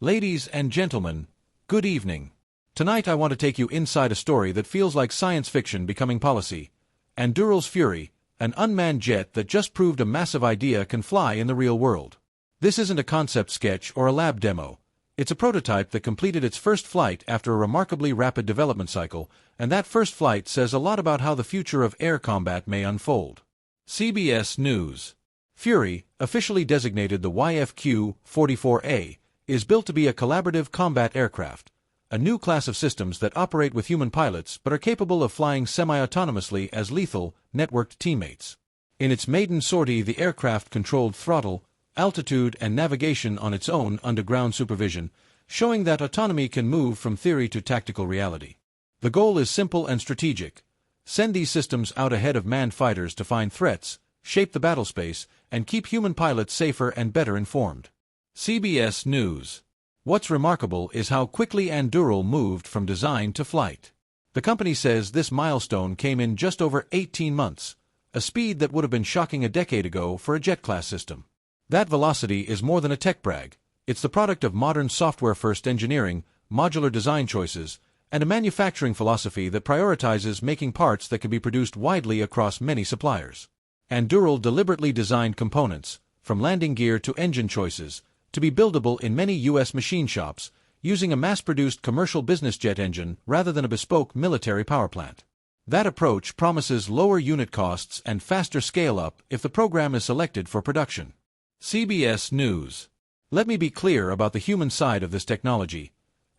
Ladies and gentlemen, good evening. Tonight I want to take you inside a story that feels like science fiction becoming policy. Anduril's Fury, an unmanned jet that just proved a massive idea can fly in the real world. This isn't a concept sketch or a lab demo. It's a prototype that completed its first flight after a remarkably rapid development cycle, and that first flight says a lot about how the future of air combat may unfold. CBS News. Fury, officially designated the YFQ-44A, is built to be a collaborative combat aircraft, a new class of systems that operate with human pilots but are capable of flying semi-autonomously as lethal, networked teammates. In its maiden sortie, the aircraft controlled throttle, altitude, and navigation on its own under ground supervision, showing that autonomy can move from theory to tactical reality. The goal is simple and strategic. Send these systems out ahead of manned fighters to find threats, shape the battlespace, and keep human pilots safer and better informed. CBS News. What's remarkable is how quickly Anduril moved from design to flight. The company says this milestone came in just over 18 months, a speed that would have been shocking a decade ago for a jet-class system. That velocity is more than a tech brag. It's the product of modern software-first engineering, modular design choices, and a manufacturing philosophy that prioritizes making parts that can be produced widely across many suppliers. Anduril deliberately designed components, from landing gear to engine choices, to be buildable in many U.S. machine shops, using a mass-produced commercial business jet engine rather than a bespoke military power plant. That approach promises lower unit costs and faster scale-up if the program is selected for production. CBS News. Let me be clear about the human side of this technology.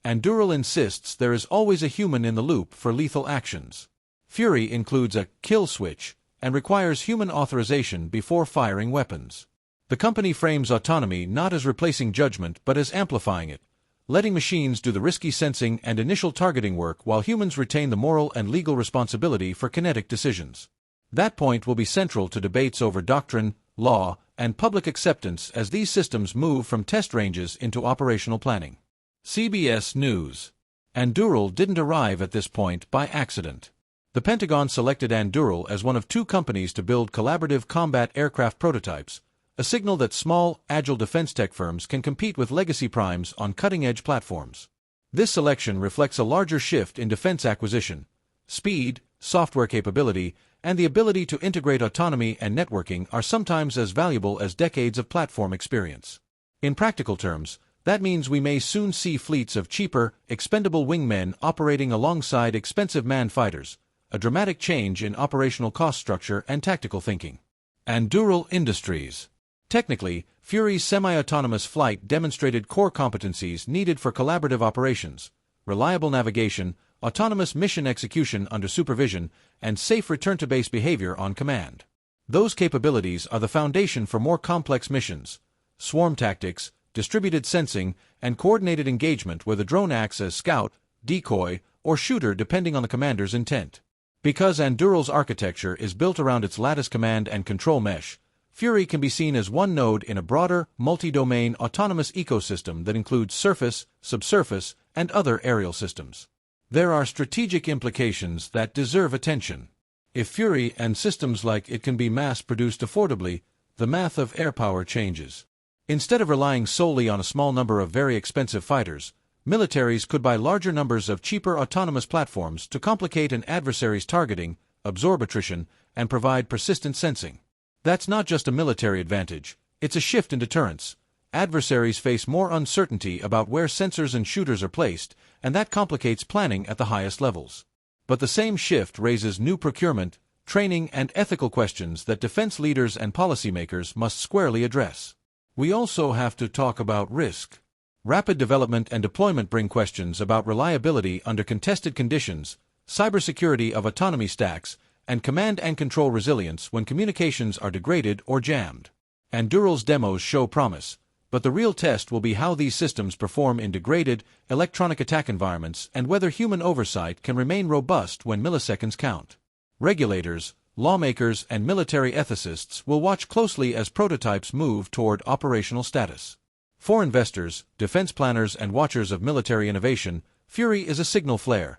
Anduril insists there is always a human in the loop for lethal actions. Fury includes a kill switch and requires human authorization before firing weapons. The company frames autonomy not as replacing judgment but as amplifying it, letting machines do the risky sensing and initial targeting work while humans retain the moral and legal responsibility for kinetic decisions. That point will be central to debates over doctrine, law, and public acceptance as these systems move from test ranges into operational planning. CBS News. Anduril didn't arrive at this point by accident. The Pentagon selected Anduril as one of two companies to build collaborative combat aircraft prototypes, a signal that small, agile defense tech firms can compete with legacy primes on cutting-edge platforms. This selection reflects a larger shift in defense acquisition. Speed, software capability, and the ability to integrate autonomy and networking are sometimes as valuable as decades of platform experience. In practical terms, that means we may soon see fleets of cheaper, expendable wingmen operating alongside expensive manned fighters, a dramatic change in operational cost structure and tactical thinking. Anduril Industries. Technically, Fury's semi-autonomous flight demonstrated core competencies needed for collaborative operations: reliable navigation, autonomous mission execution under supervision, and safe return-to-base behavior on command. Those capabilities are the foundation for more complex missions: swarm tactics, distributed sensing, and coordinated engagement where the drone acts as scout, decoy, or shooter depending on the commander's intent. Because Anduril's architecture is built around its lattice command and control mesh, Fury can be seen as one node in a broader, multi-domain autonomous ecosystem that includes surface, subsurface, and other aerial systems. There are strategic implications that deserve attention. If Fury and systems like it can be mass-produced affordably, the math of air power changes. Instead of relying solely on a small number of very expensive fighters, militaries could buy larger numbers of cheaper autonomous platforms to complicate an adversary's targeting, absorb attrition, and provide persistent sensing. That's not just a military advantage, it's a shift in deterrence. Adversaries face more uncertainty about where sensors and shooters are placed, and that complicates planning at the highest levels. But the same shift raises new procurement, training, and ethical questions that defense leaders and policymakers must squarely address. We also have to talk about risk. Rapid development and deployment bring questions about reliability under contested conditions, cybersecurity of autonomy stacks, and command and control resilience when communications are degraded or jammed. Anduril's demos show promise, but the real test will be how these systems perform in degraded, electronic attack environments and whether human oversight can remain robust when milliseconds count. Regulators, lawmakers, and military ethicists will watch closely as prototypes move toward operational status. For investors, defense planners, and watchers of military innovation, Fury is a signal flare.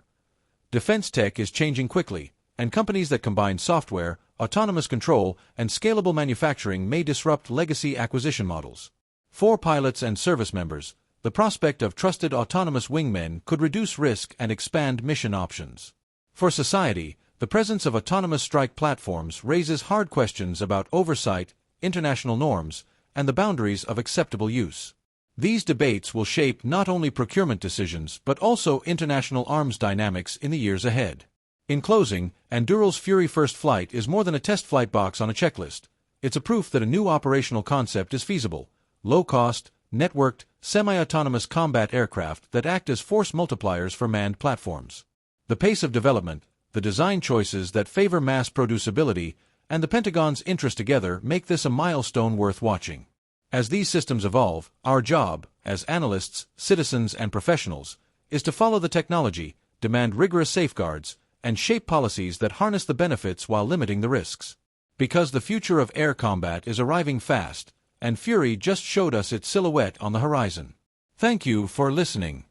Defense tech is changing quickly, and companies that combine software, autonomous control, and scalable manufacturing may disrupt legacy acquisition models. For pilots and service members, the the prospect of trusted autonomous wingmen could reduce risk and expand mission options. For society, the presence of autonomous strike platforms raises hard questions about oversight, international norms, and the boundaries of acceptable use. These debates will shape not only procurement decisions but also international arms dynamics in the years ahead. In closing, Anduril's Fury first flight is more than a test flight box on a checklist. It's a proof that a new operational concept is feasible: low-cost, networked, semi-autonomous combat aircraft that act as force multipliers for manned platforms. The pace of development, the design choices that favor mass producibility, and the Pentagon's interest together make this a milestone worth watching. As these systems evolve, our job, as analysts, citizens, and professionals, is to follow the technology, demand rigorous safeguards, and shape policies that harness the benefits while limiting the risks. Because the future of air combat is arriving fast, and Fury just showed us its silhouette on the horizon. Thank you for listening.